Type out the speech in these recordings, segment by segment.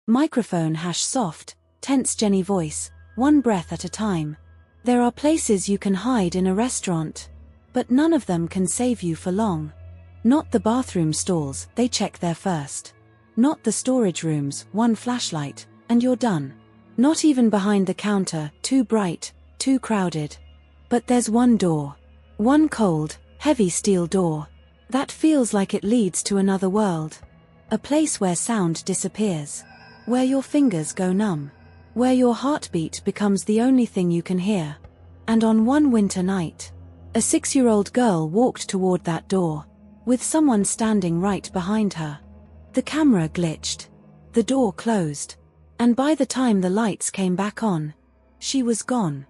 Microphone soft, tense Jenny voice, one breath at a time. There are places you can hide in a restaurant. But none of them can save you for long. Not the bathroom stalls, they check there first. Not the storage rooms, one flashlight, and you're done. Not even behind the counter, too bright, too crowded. But there's one door. One cold, heavy steel door. That feels like it leads to another world. A place where sound disappears. Where your fingers go numb. Where your heartbeat becomes the only thing you can hear. And on one winter night, a 6-year-old girl walked toward that door, with someone standing right behind her. The camera glitched. The door closed. And by the time the lights came back on, she was gone.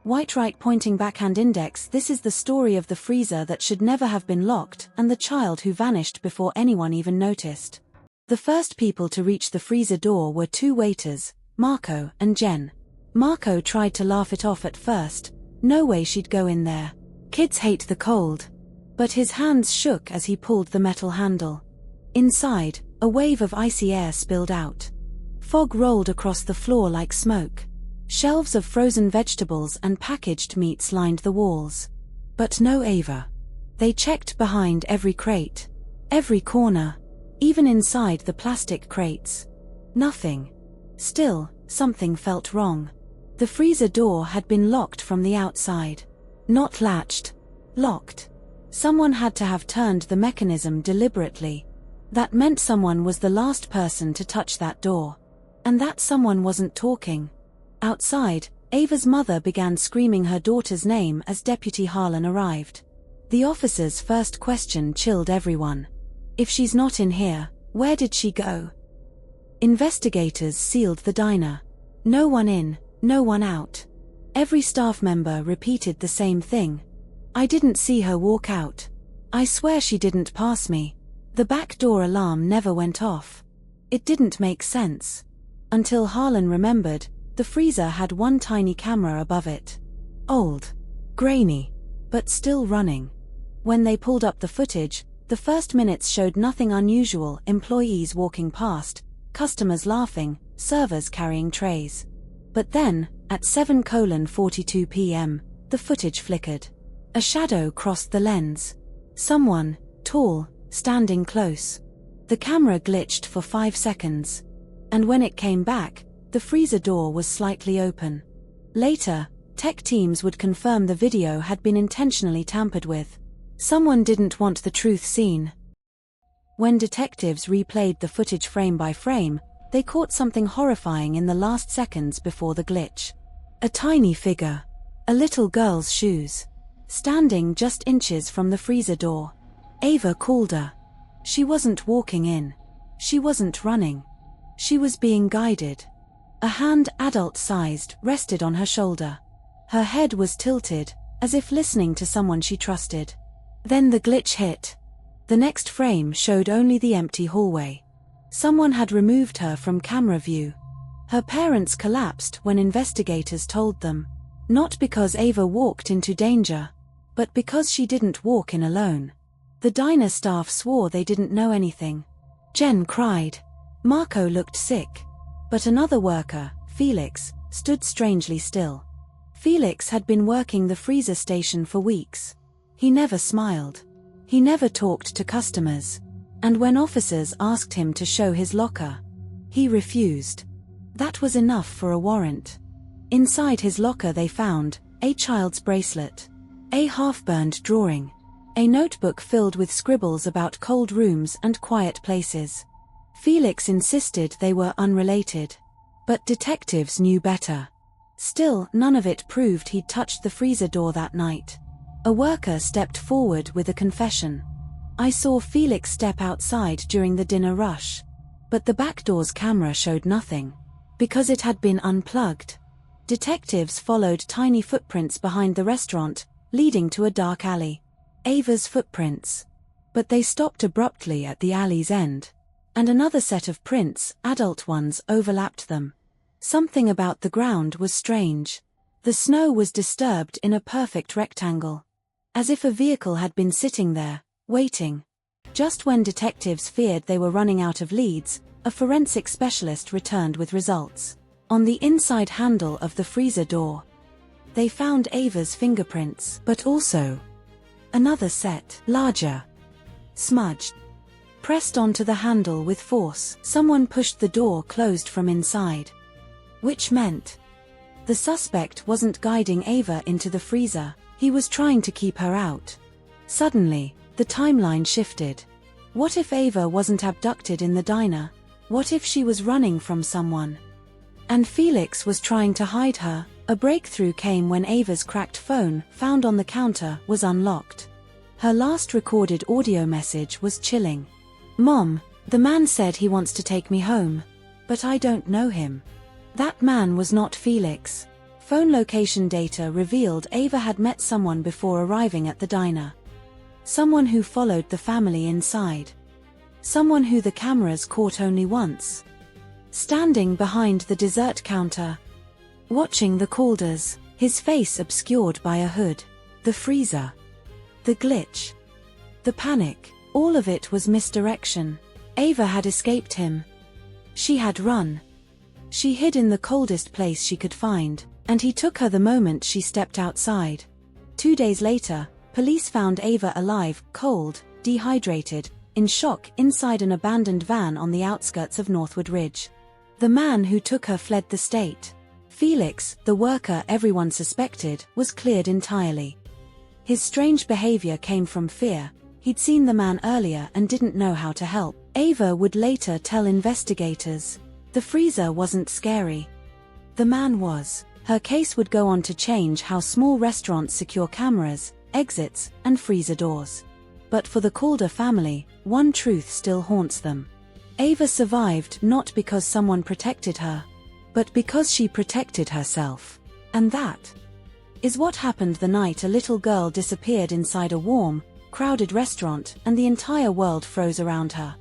White right pointing backhand index. This is the story of the freezer that should never have been locked and the child who vanished before anyone even noticed. The first people to reach the freezer door were 2 waiters, Marco and Jen. Marco tried to laugh it off at first. No way she'd go in there. Kids hate the cold. But his hands shook as he pulled the metal handle. Inside, a wave of icy air spilled out. Fog rolled across the floor like smoke. Shelves of frozen vegetables and packaged meats lined the walls. But no Ava. They checked behind every crate. Every corner. Even inside the plastic crates. Nothing. Still, something felt wrong. The freezer door had been locked from the outside. Not latched. Locked. Someone had to have turned the mechanism deliberately. That meant someone was the last person to touch that door. And that someone wasn't talking. Outside, Ava's mother began screaming her daughter's name as Deputy Harlan arrived. The officer's first question chilled everyone. If she's not in here, where did she go? Investigators sealed the diner. No one in, no one out. Every staff member repeated the same thing. I didn't see her walk out. I swear she didn't pass me. The back door alarm never went off. It didn't make sense. Until Harlan remembered, the freezer had one tiny camera above it. Old. Grainy. But still running. When they pulled up the footage, the first minutes showed nothing unusual: employees walking past, customers laughing, servers carrying trays. But then, at 7:42 p.m., the footage flickered. A shadow crossed the lens. Someone, tall, standing close. The camera glitched for 5 seconds. And when it came back, the freezer door was slightly open. Later, tech teams would confirm the video had been intentionally tampered with. Someone didn't want the truth seen. When detectives replayed the footage frame by frame, they caught something horrifying in the last seconds before the glitch. A tiny figure. A little girl's shoes. Standing just inches from the freezer door. Ava called her. She wasn't walking in. She wasn't running. She was being guided. A hand, adult-sized, rested on her shoulder. Her head was tilted, as if listening to someone she trusted. Then the glitch hit. The next frame showed only the empty hallway. Someone had removed her from camera view. Her parents collapsed when investigators told them. Not because Ava walked into danger, but because she didn't walk in alone. The diner staff swore they didn't know anything. Jen cried. Marco looked sick. But another worker, Felix, stood strangely still. Felix had been working the freezer station for weeks. He never smiled. He never talked to customers. And when officers asked him to show his locker, he refused. That was enough for a warrant. Inside his locker they found a child's bracelet, a half-burned drawing, a notebook filled with scribbles about cold rooms and quiet places. Felix insisted they were unrelated. But detectives knew better. Still, none of it proved he'd touched the freezer door that night. A worker stepped forward with a confession. I saw Felix step outside during the dinner rush. But the back door's camera showed nothing. Because it had been unplugged. Detectives followed tiny footprints behind the restaurant, leading to a dark alley. Ava's footprints. But they stopped abruptly at the alley's end. And another set of prints, adult ones, overlapped them. Something about the ground was strange. The snow was disturbed in a perfect rectangle. As if a vehicle had been sitting there, waiting. Just when detectives feared they were running out of leads, a forensic specialist returned with results. On the inside handle of the freezer door, they found Ava's fingerprints, but also another set, larger, smudged, pressed onto the handle with force. Someone pushed the door closed from inside, which meant the suspect wasn't guiding Ava into the freezer, he was trying to keep her out. Suddenly, the timeline shifted. What if Ava wasn't abducted in the diner? What if she was running from someone, and Felix was trying to hide her? A breakthrough came when Ava's cracked phone, found on the counter, was unlocked. Her last recorded audio message was chilling. "Mom, the man said he wants to take me home. But I don't know him." That man was not Felix. Phone location data revealed Ava had met someone before arriving at the diner. Someone who followed the family inside. Someone who the cameras caught only once. Standing behind the dessert counter, watching the Calders, his face obscured by a hood. The freezer. The glitch. The panic. All of it was misdirection. Ava had escaped him. She had run. She hid in the coldest place she could find, and he took her the moment she stepped outside. 2 days later, police found Ava alive, cold, dehydrated, in shock inside an abandoned van on the outskirts of Northwood Ridge. The man who took her fled the state. Felix, the worker everyone suspected, was cleared entirely. His strange behavior came from fear. He'd seen the man earlier and didn't know how to help. Ava would later tell investigators. The freezer wasn't scary. The man was. Her case would go on to change how small restaurants secure cameras, exits, and freezer doors. But for the Calder family, one truth still haunts them. Ava survived not because someone protected her, but because she protected herself. And that is what happened the night a little girl disappeared inside a warm, crowded restaurant and the entire world froze around her.